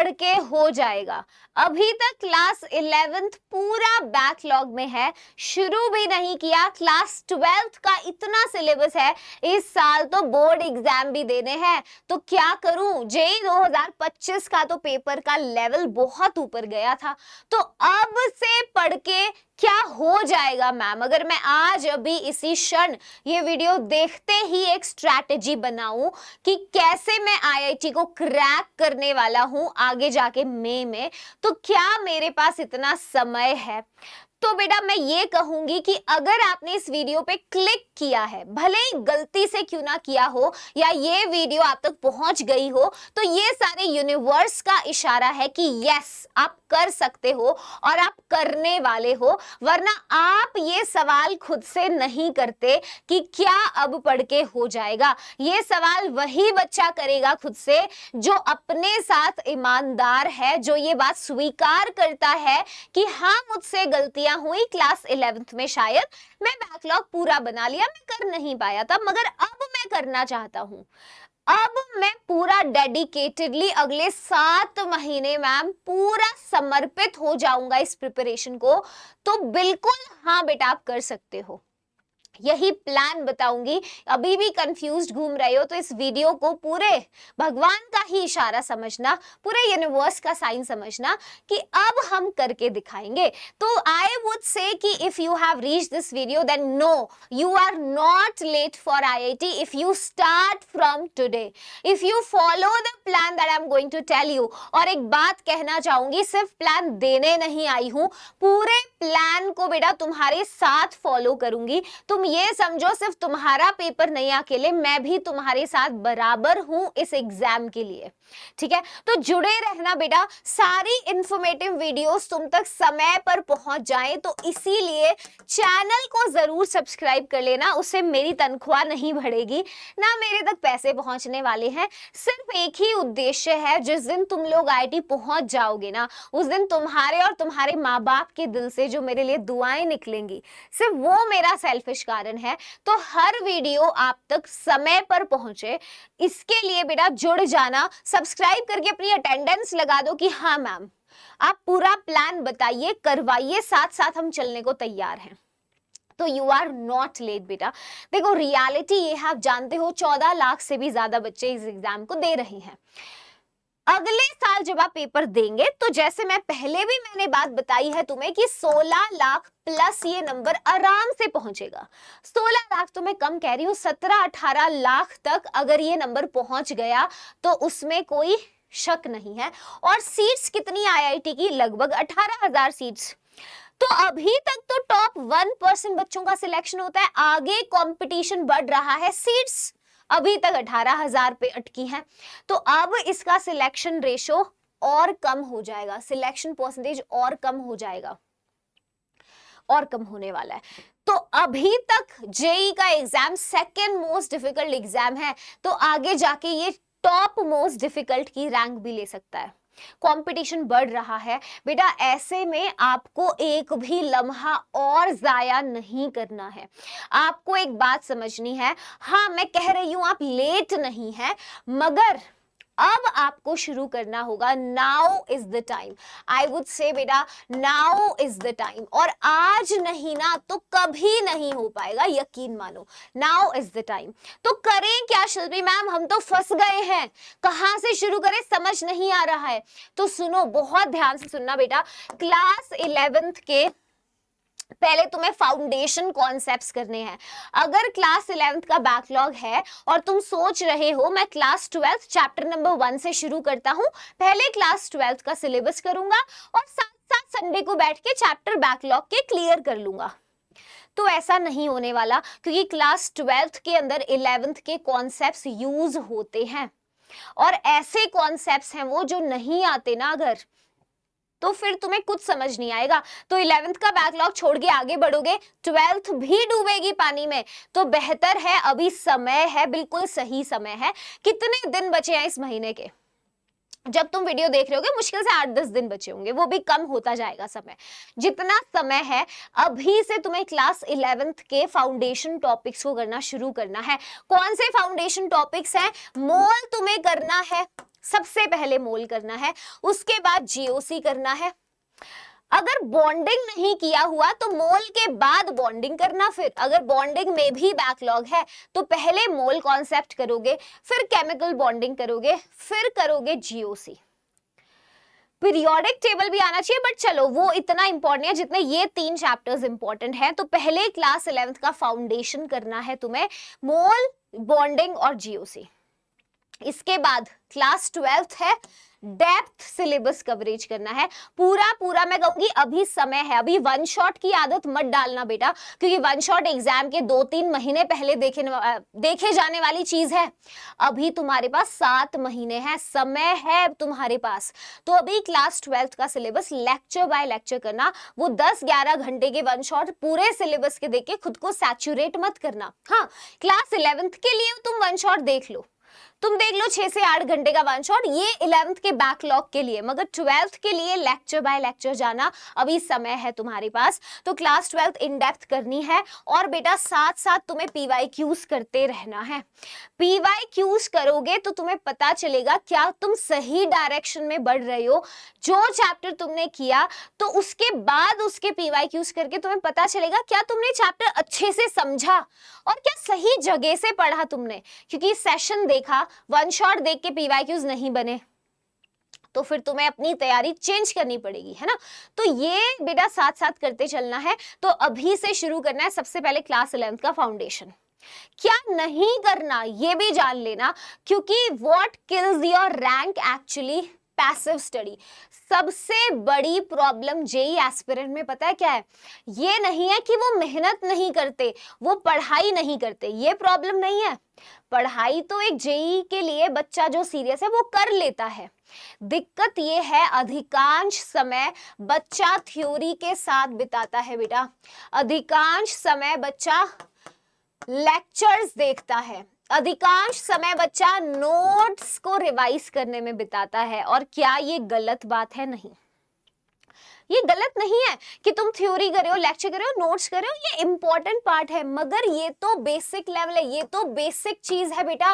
पढ़ के हो जाएगा। अभी तक क्लास 11th पूरा बैकलॉग में है, शुरू भी नहीं किया। क्लास 12th का इतना सिलेबस है, इस साल तो बोर्ड एग्जाम भी देने हैं, तो क्या करूं। जेई 2025 का तो पेपर का लेवल बहुत ऊपर गया था, तो अब से पढ़ के क्या हो जाएगा मैम। अगर मैं आज अभी इसी क्षण ये वीडियो देखते ही एक स्ट्रैटेजी बनाऊं कि कैसे मैं आईआईटी को क्रैक करने वाला हूं आगे जाके मई में, तो क्या मेरे पास इतना समय है। तो बेटा मैं ये कहूंगी कि अगर आपने इस वीडियो पे क्लिक किया है, भले ही गलती से क्यों ना किया हो, या ये वीडियो आप तक पहुंच गई हो, तो ये सारे यूनिवर्स का इशारा है कि यस आप कर सकते हो और आप करने वाले हो। वरना आप ये सवाल खुद से नहीं करते कि क्या अब पढ़ के हो जाएगा। ये सवाल वही बच्चा करेगा खुद से जो अपने साथ ईमानदार है, जो ये बात स्वीकार करता है कि हाँ मुझसे गलतियां हुई क्लास 11th में, शायद मैं बैकलॉग पूरा बना लिया, मैं कर नहीं पाया था, मगर अब मैं करना चाहता हूं। अब मैं पूरा डेडिकेटेडली अगले 7 महीने मैम पूरा समर्पित हो जाऊंगा इस प्रिपरेशन को। तो बिल्कुल हाँ बेटा आप कर सकते हो, यही प्लान बताऊंगी। अभी भी कंफ्यूज्ड घूम रहे हो तो इस वीडियो को पूरे भगवान का ही इशारा समझना, पूरे यूनिवर्स का साइन समझना कि अब हम करके दिखाएंगे। तो आई वुड से कि if you have reached this video then no, you are not late for IIT if you start from today, if you follow the plan that I am going to tell you. और एक बात कहना चाहूंगी, सिर्फ plan देने नहीं आई हूं, पूरे प्लान को बेटा तुम्हारे साथ फॉलो करूंगी। तुम ये समझो सिर्फ तुम्हारा पेपर नहीं अकेले, मैं भी तुम्हारे साथ बराबर हूं इस एग्जाम के लिए, ठीक है। तो जुड़े रहना बेटा, सारी इंफॉर्मेटिव वीडियोस तुम तक समय पर पहुंच जाए, तो इसीलिए चैनल को जरूर सब्सक्राइब कर लेना। उससे मेरी तनख्वाह नहीं बढ़ेगी, ना मेरे तक पैसे पहुंचने वाले हैं। सिर्फ एक ही उद्देश्य है, जिस दिन तुम लोग आईआईटी पहुंच जाओगे ना, उस दिन तुम्हारे और तुम्हारे माँ बाप के दिल से जो मेरे लिए दुआएं निकलेंगी, सिर्फ वो मेरा सेल्फिश कारण है। तो हर वीडियो आप तक समय पर पहुंचे, इसके लिए बेटा जुड़ जाना, सब्सक्राइब करके अपनी अटेंडेंस लगा दो कि हाँ मैम आप पूरा प्लान बताइए, करवाइए, साथ साथ हम चलने को तैयार हैं। तो यू आर नॉट लेट बेटा। देखो रियलिटी ये है, आप जानते हो 14 लाख से भी ज्यादा बच्चे इस एग्जाम को दे रहे हैं। अगले साल जब आप पेपर देंगे तो जैसे मैं पहले भी मैंने बात बताई है तुम्हें कि 16 लाख प्लस ये नंबर आराम से पहुंचेगा। 16 लाख तो मैं कम कह रही हूं, 17-18 लाख तक अगर ये नंबर पहुंच गया तो उसमें कोई शक नहीं है। और सीट्स कितनी आईआईटी की? लगभग 18,000 सीट्स। तो अभी तक तो टॉप 1% बच्चों का सिलेक्शन होता है, आगे कंपटीशन बढ़ रहा है, सीट्स अभी तक 18,000 पे अटकी हैं। तो अब इसका सिलेक्शन रेशो और कम हो जाएगा, सिलेक्शन परसेंटेज और कम हो जाएगा, और कम होने वाला है। तो अभी तक जेई का exam second most difficult exam है, तो आगे जाके ये टॉप मोस्ट डिफिकल्ट की रैंक भी ले सकता है। कंपटीशन बढ़ रहा है बेटा, ऐसे में आपको एक भी लम्हा और जाया नहीं करना है। आपको एक बात समझनी है, हाँ मैं कह रही हूं आप लेट नहीं है, मगर अब आपको शुरू करना होगा। Now is the time, I would से बेटा नाउ इज द टाइम। और आज नहीं ना तो कभी नहीं हो पाएगा, यकीन मानो, नाउ इज द टाइम। तो करें क्या शिल्पी मैम, हम तो फंस गए हैं, कहां से शुरू करें समझ नहीं आ रहा है। तो सुनो, बहुत ध्यान से सुनना बेटा, क्लास 11th के पहले तुम्हें फाउंडेशन कॉन्सेप्ट्स करने हैं। अगर क्लास 11th का बैकलॉग है और तुम सोच रहे हो मैं क्लास 12th चैप्टर नंबर 1 से शुरू करता हूं, पहले क्लास 12th का सिलेबस करूंगा और साथ साथ संडे को बैठ के चैप्टर बैकलॉग के क्लियर कर लूंगा, तो ऐसा नहीं होने वाला, क्योंकि क्लास 12th के अंदर 11th के कॉन्सेप्ट्स यूज होते हैं, और ऐसे कॉन्सेप्ट्स हैं वो जो नहीं आते ना अगर, तो फिर तुम्हें कुछ समझ नहीं आएगा। तो 11th का बैकलॉग छोड़ के आगे बढ़ोगे, 12th भी डूबेगी पानी में। तो बेहतर है, अभी समय है, बिल्कुल सही समय है। कितने दिन बचे हैं इस महीने के? जब तुम वीडियो देख रहे होगे मुश्किल से 8-10 दिन बचे होंगे, वो भी कम होता जाएगा समय। जितना समय है अभी से तुम्हें क्लास 11th के फाउंडेशन टॉपिक्स को करना शुरू करना है। कौन से फाउंडेशन टॉपिक्स हैं? मोल तुम्हें करना है, सबसे पहले मोल करना है, उसके बाद जीओसी करना है। अगर बॉन्डिंग नहीं किया हुआ तो मोल के बाद बॉन्डिंग करना, फिर अगर बॉन्डिंग में भी बैकलॉग है तो पहले मोल कॉन्सेप्ट करोगे, फिर केमिकल बॉन्डिंग करोगे, फिर करोगे जीओसी। पीरियोडिक टेबल भी आना चाहिए, बट चलो वो इतना इंपॉर्टेंट है जितने ये 3 चैप्टर्स इंपॉर्टेंट हैं। तो पहले क्लास 11th का फाउंडेशन करना है तुम्हें, मोल, बॉन्डिंग और जीओसी। इसके बाद क्लास 12th है, डेप्थ सिलेबस कवरेज करना है पूरा। मैं कहूंगी अभी समय है, अभी वन शॉट की आदत मत डालना बेटा, क्योंकि वन शॉट एग्जाम के 2-3 महीने पहले देखे जाने वाली चीज है। अभी तुम्हारे पास 7 महीने हैं, समय है तुम्हारे पास। तो अभी क्लास 12th का सिलेबस लेक्चर बाय लेक्चर करना, वो 10-11 घंटे के वन शॉट पूरे सिलेबस के देख के खुद को सैचुरेट मत करना। हाँ, क्लास 11th के लिए तुम वन शॉट देख लो, तुम देख लो 6 से 8 घंटे का वन शॉट, ये 11th के बैकलॉग के लिए, मगर 12th के लिए लेक्चर बाय लेक्चर जाना अभी समय है तुम्हारे पास। तो क्लास 12th इन डेप्थ करनी है, और बेटा साथ साथ तुम्हें पीवाईक्यूज करते रहना है। पीवाईक्यूज करोगे तो तुम्हें पता चलेगा क्या तुम सही डायरेक्शन में बढ़ रहे हो। जो चैप्टर तुमने किया तो उसके बाद उसके पीवाईक्यूज करके तुम्हें पता चलेगा क्या तुमने चैप्टर अच्छे से समझा और क्या सही जगह से पढ़ा तुमने। क्योंकि सेशन देखा, वन शॉट देख के पीवाईक्यूज नहीं बने, तो फिर तुम्हें अपनी तैयारी चेंज करनी पड़ेगी, है ना। तो ये बेटा साथ साथ करते चलना है। तो अभी से शुरू करना है सबसे पहले क्लास 11th का फाउंडेशन। क्या नहीं करना ये भी जान लेना, क्योंकि what kills your rank actually passive study. सबसे बड़ी प्रॉब्लम जेई एस्पिरेंट में पता है क्या है? ये नहीं है कि वो मेहनत नहीं करते, वो पढ़ाई नहीं करते, ये प्रॉब्लम नहीं है। पढ़ाई तो एक जेई के लिए बच्चा जो सीरियस है वो कर लेता है। दिक्कत ये है अधिकांश समय बच्चा थ्योरी के साथ बिताता है बेटा, अधिकांश समय बच्चा लेक्चर्स देखता है, अधिकांश समय बच्चा नोट्स को रिवाइज करने में बिताता है। और क्या ये गलत बात है? नहीं, ये गलत नहीं है कि तुम थ्योरी कर रहे हो, लेक्चर कर रहे हो, नोट्स कर रहे हो, ये इंपॉर्टेंट पार्ट है, मगर ये तो बेसिक लेवल है, ये तो बेसिक चीज है बेटा।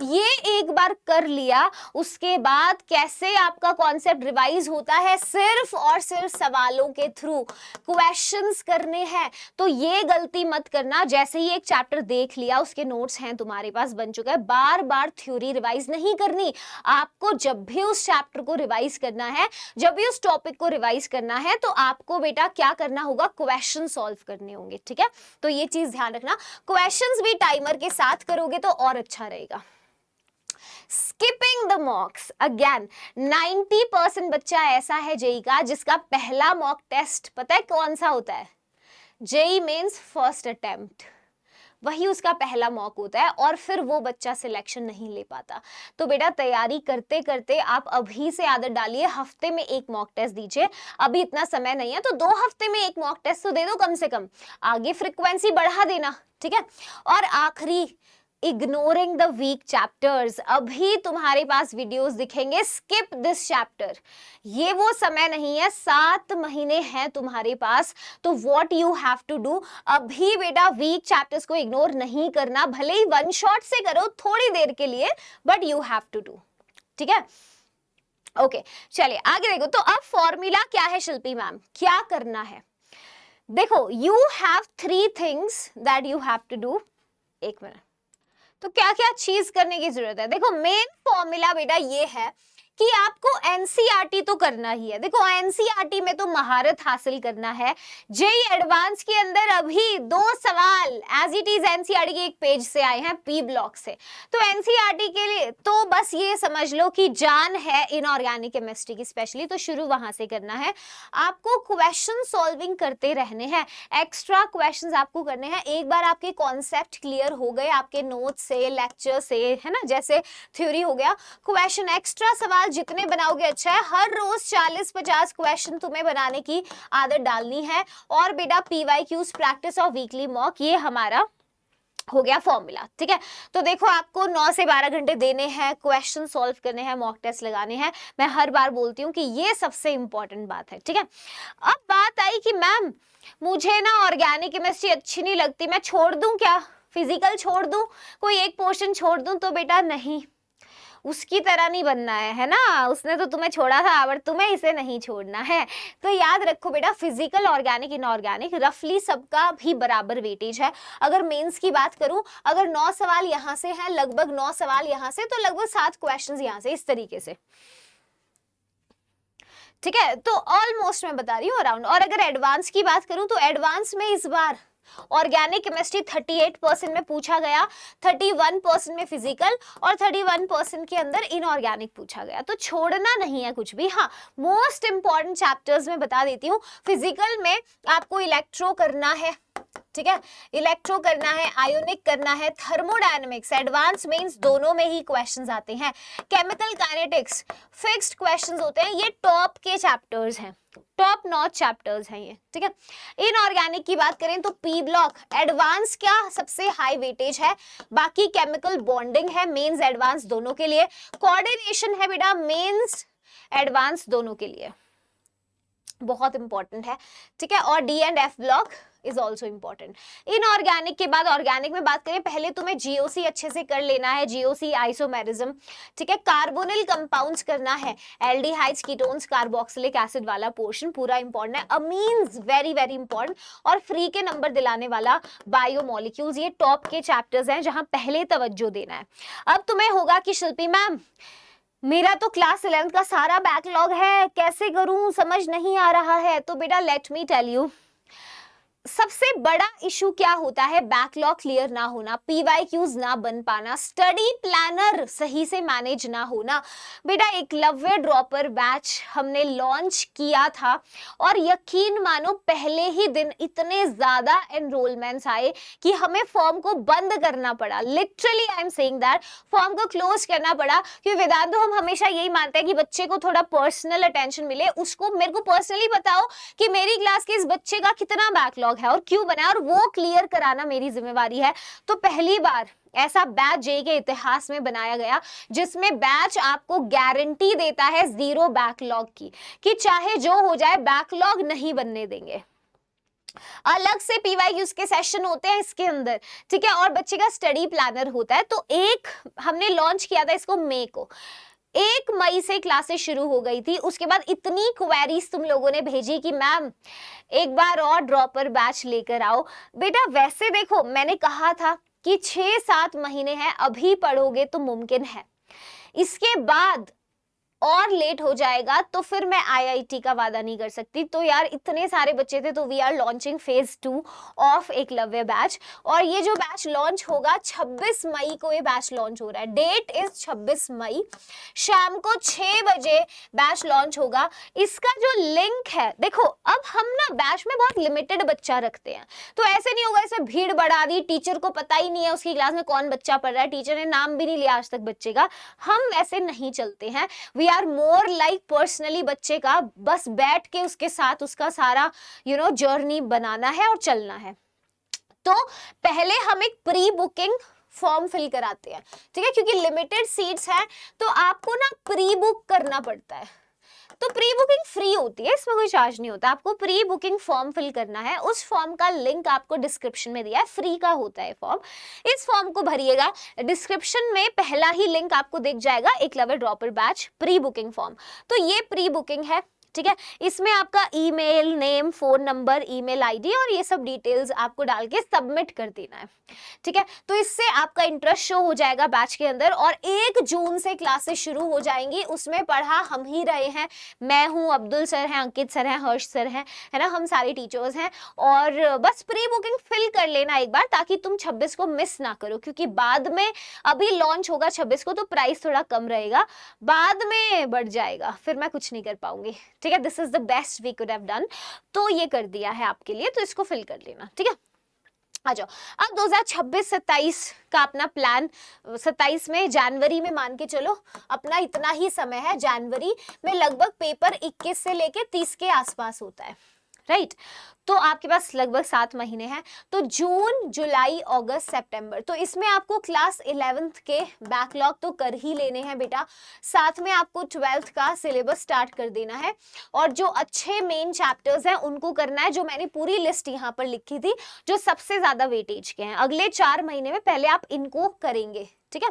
ये एक बार कर लिया, उसके बाद कैसे आपका कॉन्सेप्ट रिवाइज होता है? सिर्फ और सिर्फ सवालों के थ्रू, क्वेश्चंस करने हैं। तो ये गलती मत करना। जैसे ही एक चैप्टर देख लिया, उसके नोट्स हैं तुम्हारे पास, बन चुका है, बार बार थ्योरी रिवाइज नहीं करनी। आपको जब भी उस चैप्टर को रिवाइज करना है, जब भी उस टॉपिक को रिवाइज करना है, तो आपको बेटा क्या करना होगा? क्वेश्चन सॉल्व करने होंगे, ठीक है। तो ये चीज ध्यान रखना, क्वेश्चंस भी टाइमर के साथ करोगे तो और अच्छा रहेगा। स्किपिंग द मॉक्स, अगेन 90% बच्चा ऐसा है जेई का जिसका पहला मॉक टेस्ट पता है कौन सा होता है? जेई मेंस फर्स्ट अटेम्प्ट, वही उसका पहला मॉक होता है, और फिर वो बच्चा सिलेक्शन नहीं ले पाता। तो बेटा तैयारी करते करते आप अभी से आदत डालिए, हफ्ते में एक मॉक टेस्ट दीजिए। अभी इतना समय नहीं है तो 2 हफ्ते में एक मॉक टेस्ट तो दे दो कम से कम, आगे फ्रीक्वेंसी बढ़ा देना, ठीक है। और आखिरी, इग्नोरिंग द वीक चैप्टर्स। अभी तुम्हारे पास वीडियोस दिखेंगे स्किप दिस चैप्टर, ये वो समय नहीं है, 7 महीने हैं तुम्हारे पास। तो what you have to do, अभी बेटा वीक चैप्टर्स को इग्नोर नहीं करना, भले ही वन शॉट से करो थोड़ी देर के लिए, but you have to do, ठीक है। ओके, चलिए आगे देखो। तो अब फॉर्मूला क्या है शिल्पी मैम, क्या करना है? देखो, you have 3 things that you have to do. एक मिनट, तो क्या क्या चीज करने की जरूरत है? देखो, मेन फॉर्मूला बेटा ये है कि आपको एनसीईआरटी तो करना ही है। देखो, एनसीईआरटी में तो महारत हासिल करना है। जेई एडवांस के अंदर अभी 2 सवाल एज इट इज एनसीईआरटी के एक पेज से आए हैं, पी ब्लॉक से। तो एनसीईआरटी के लिए तो बस ये समझ लो कि जान है इनऑर्गेनिक केमिस्ट्री की स्पेशली, तो शुरू वहां से करना है। आपको क्वेश्चन सॉल्विंग करते रहने हैं, एक्स्ट्रा क्वेश्चंस आपको करने हैं। एक बार आपके कॉन्सेप्ट क्लियर हो गए आपके नोट से, लेक्चर से, है ना, जैसे थ्योरी हो गया, क्वेश्चन एक्स्ट्रा सवाल जितने बनाओगे अच्छा है। हर रोज 40-50 क्वेश्चन तुम्हें बनाने की आदत डालनी है। और बेटा पीवाईक्यूज, प्रैक्टिस और वीकली मॉक, ये हमारा हो गया फॉर्मूला, ठीक है। तो देखो, आपको 9 से 12 घंटे देने हैं, क्वेश्चन सॉल्व करने हैं, मॉक टेस्ट लगाने हैं। मैं हर बार बोलती हूँ कि ये सबसे इंपॉर्टेंट बात है, ठीक है। अब बात आई कि मैम मुझे ना ऑर्गेनिक केमिस्ट्री अच्छी नहीं लगती, मैं छोड़ दूं क्या? फिजिकल छोड़ दूं, कोई एक पोर्शन छोड़ दूं? तो बेटा नहीं, उसकी तरह नहीं बनना है ना, उसने तो तुम्हें छोड़ा था बट तुम्हें इसे नहीं छोड़ना है। तो याद रखो बेटा, फिजिकल, ऑर्गेनिक, इनऑर्गेनिक रफली सबका भी बराबर वेटेज है। अगर मेंस की बात करूं, अगर 9 सवाल यहाँ से हैं, लगभग 9 सवाल यहाँ से, तो लगभग 7 क्वेश्चंस यहाँ से, इस तरीके से, ठीक है। तो ऑलमोस्ट मैं बता रही हूँ अराउंड। और अगर एडवांस की बात करूं तो एडवांस में इस बार ऑर्गेनिक केमिस्ट्री 38% में पूछा गया, 31% में फिजिकल और 31% के अंदर इनऑर्गेनिक पूछा गया। तो छोड़ना नहीं है कुछ भी। हाँ, मोस्ट इंपॉर्टेंट चैप्टर्स में बता देती हूँ। फिजिकल में आपको इलेक्ट्रो करना है, ठीक है, इलेक्ट्रो करना है, आयोनिक करना है, थर्मोडायनेमिक्स, एडवांस मेंस दोनों में ही क्वेश्चंस आते हैं। केमिकल काइनेटिक्स फिक्स्ड क्वेश्चंस होते हैं, ये टॉप के चैप्टर्स हैं, टॉप नॉच चैप्टर्स हैं ये, ठीक है। इनऑर्गेनिक की बात करें तो पी ब्लॉक एडवांस क्या सबसे हाई वेटेज है, बाकी केमिकल बॉन्डिंग है मेंस एडवांस दोनों के लिए, कोऑर्डिनेशन है बेटा मेंस एडवांस दोनों के लिए, बहुत इंपॉर्टेंट है, ठीक है। और D and F block is also important. Inorganic के बाद ऑर्गेनिक में बात करें, पहले तुम्हें जीओसी अच्छे से कर लेना है, जीओसी आइसोमेरिज्म, ठीक है। कार्बोनिल कंपाउंड्स करना है, एल्डिहाइड्स, कीटोन्स, कार्बोक्सिलिक एसिड वाला पोर्शन पूरा इंपॉर्टेंट है। अमीन्स वेरी वेरी इंपॉर्टेंट, और फ्री के नंबर दिलाने वाला बायोमोलिक्यूल्स, ये टॉप के चैप्टर्स हैं जहां पहले तवज्जो देना है। अब तुम्हें होगा कि शिल्पी मैम मेरा तो क्लास 11th का सारा बैकलॉग है, कैसे करूं, समझ नहीं आ रहा है। तो बेटा लेट मी टेल यू, सबसे बड़ा इशू क्या होता है, बैकलॉग क्लियर ना होना, पीवाईक्यूज ना बन पाना, स्टडी प्लानर सही से मैनेज ना होना। बेटा एकलव्य ड्रॉपर बैच हमने लॉन्च किया था और यकीन मानो पहले ही दिन इतने ज्यादा एनरोलमेंट्स आए कि हमें फॉर्म को बंद करना पड़ा। Literally I am saying that, form को क्लोज करना पड़ा, क्योंकि वेदांतो हम हमेशा यही मानते हैं कि बच्चे को थोड़ा पर्सनल अटेंशन मिले। उसको मेरे को पर्सनली बताओ कि मेरी क्लास के इस बच्चे का कितना बैकलॉग है और क्यों बना, और वो क्लियर कराना मेरी जिम्मेवारी है। तो पहली बार ऐसा बैच जेई के इतिहास में बनाया गया जिसमें बैच आपको गारंटी देता है 0 बैकलॉग की, कि चाहे जो हो जाए बैकलॉग नहीं बनने देंगे। अलग से पीवाईक्यूज के सेशन होते हैं इसके अंदर, ठीक है, और बच्चे का स्टडी प्लानर होता है। तो एक हमने लॉन्च किया था इसको मई को, 1 मई से क्लासेस शुरू हो गई थी। उसके बाद इतनी क्वेरीज तुम लोगों ने भेजी कि मैम एक बार और ड्रॉपर बैच लेकर आओ। बेटा वैसे देखो, मैंने कहा था कि 6-7 महीने हैं, अभी पढ़ोगे तो मुमकिन है, इसके बाद और लेट हो जाएगा तो फिर मैं आईआईटी का वादा नहीं कर सकती। तो यार इतने सारे बच्चे थे, तो we are launching phase 2 of Eklavya batch, और ये जो बैच लॉन्च होगा 26 मई को ये बैच लॉन्च हो रहा है। डेट इज 26 मई, शाम को 6 बजे बैच लॉन्च होगा। इसका जो लिंक है, देखो अब हम ना बैच में बहुत लिमिटेड बच्चा रखते हैं, तो ऐसे नहीं होगा इसमें भीड़ बढ़ा दी, टीचर को पता ही नहीं है उसकी क्लास में कौन बच्चा पढ़ रहा है, टीचर ने नाम भी नहीं लिया आज तक बच्चे का। हम वैसे नहीं चलते हैं, we are more like personally बच्चे का बस बैठ के उसके साथ उसका सारा जर्नी बनाना है और चलना है। तो पहले हम एक प्री बुकिंग फॉर्म फिल कराते हैं, ठीक है, क्योंकि लिमिटेड सीट्स हैं तो आपको ना प्री बुक करना पड़ता है। तो प्री बुकिंग फ्री होती है, इसमें कोई चार्ज नहीं होता, आपको प्री बुकिंग फॉर्म फिल करना है। उस फॉर्म का लिंक आपको डिस्क्रिप्शन में दिया है, फ्री का होता है फॉर्म। इस फॉर्म को भरिएगा, डिस्क्रिप्शन में पहला ही लिंक आपको दिख जाएगा, Eklavya dropper batch pre booking form. तो ये प्री बुकिंग है, ठीक है। इसमें आपका email, name, phone number, email ID और ये सब डिटेल्स आपको डाल के सबमिट कर देना है, ठीक है। तो इससे आपका इंटरेस्ट शो हो जाएगा बैच के अंदर, और 1 जून से क्लासेस शुरू हो जाएंगी। उसमें पढ़ा हम ही रहे हैं, मैं हूँ, अब्दुल सर हैं, अंकित सर हैं, हर्ष सर हैं, है ना, हम सारे टीचर्स हैं। और बस प्री बुकिंग फिल कर लेना एक बार, ताकि तुम 26 को मिस ना करो, क्योंकि बाद में अभी लॉन्च होगा 26 को तो प्राइस थोड़ा कम रहेगा, बाद में बढ़ जाएगा, फिर मैं कुछ नहीं कर पाऊंगी, ठीक है। This is the best we could have done, तो ये कर दिया है आपके लिए, तो इसको फिल कर लेना, ठीक है। आ जाओ अब 2026-27 का अपना प्लान, 27 में जनवरी में मान के चलो, अपना इतना ही समय है। जनवरी में लगभग पेपर 21 से लेके 30 के आसपास होता है, राइट। तो आपके पास लगभग 7 महीने हैं। तो जून, जुलाई, अगस्त, सितंबर, तो इसमें आपको क्लास 11th के बैकलॉग तो कर ही लेने हैं बेटा, साथ में आपको 12th का सिलेबस स्टार्ट कर देना है, और जो अच्छे मेन चैप्टर्स हैं उनको करना है, जो मैंने पूरी लिस्ट यहाँ पर लिखी थी, जो सबसे ज्यादा वेटेज के हैं। अगले 4 महीने में पहले आप इनको करेंगे, ठीक है।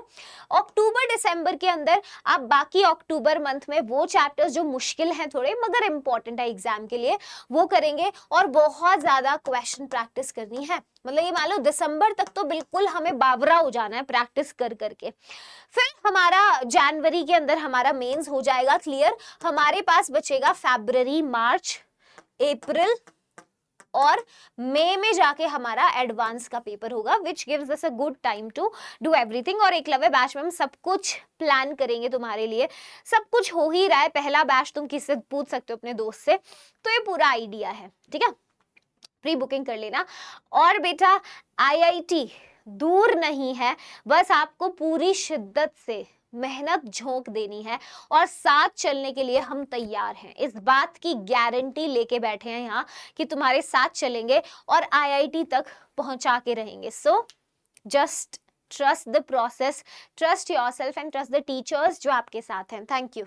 अक्टूबर दिसंबर के अंदर आप बाकी अक्टूबर मंथ में वो चैप्टर्स जो मुश्किल हैं थोड़े मगर इंपॉर्टेंट है एग्जाम के लिए वो करेंगे और बहुत ज्यादा क्वेश्चन प्रैक्टिस करनी है। मतलब ये मान लो दिसंबर तक तो बिल्कुल हमें बावरा हो जाना है प्रैक्टिस कर करके। फिर हमारा जनवरी के अंदर हमारा मेंस हो जाएगा क्लियर। हमारे पास बचेगा फरवरी, मार्च, अप्रैल और मई में जाके हमारा एडवांस का पेपर होगा which gives us a good time to do everything. और एकलव्य बैच में हम सब कुछ प्लान करेंगे तुम्हारे लिए, सब कुछ हो ही रहा है। पहला बैच तुम किससे पूछ सकते हो, अपने दोस्त से। तो ये पूरा आइडिया है, ठीक है, प्री बुकिंग कर लेना। और बेटा आईआईटी दूर नहीं है, बस आपको पूरी शिद्दत से मेहनत झोंक देनी है और साथ चलने के लिए हम तैयार हैं। इस बात की गारंटी लेके बैठे हैं यहाँ कि तुम्हारे साथ चलेंगे और आईआईटी तक पहुंचा के रहेंगे। So just trust the process, trust yourself and trust the teachers जो आपके साथ हैं। Thank you.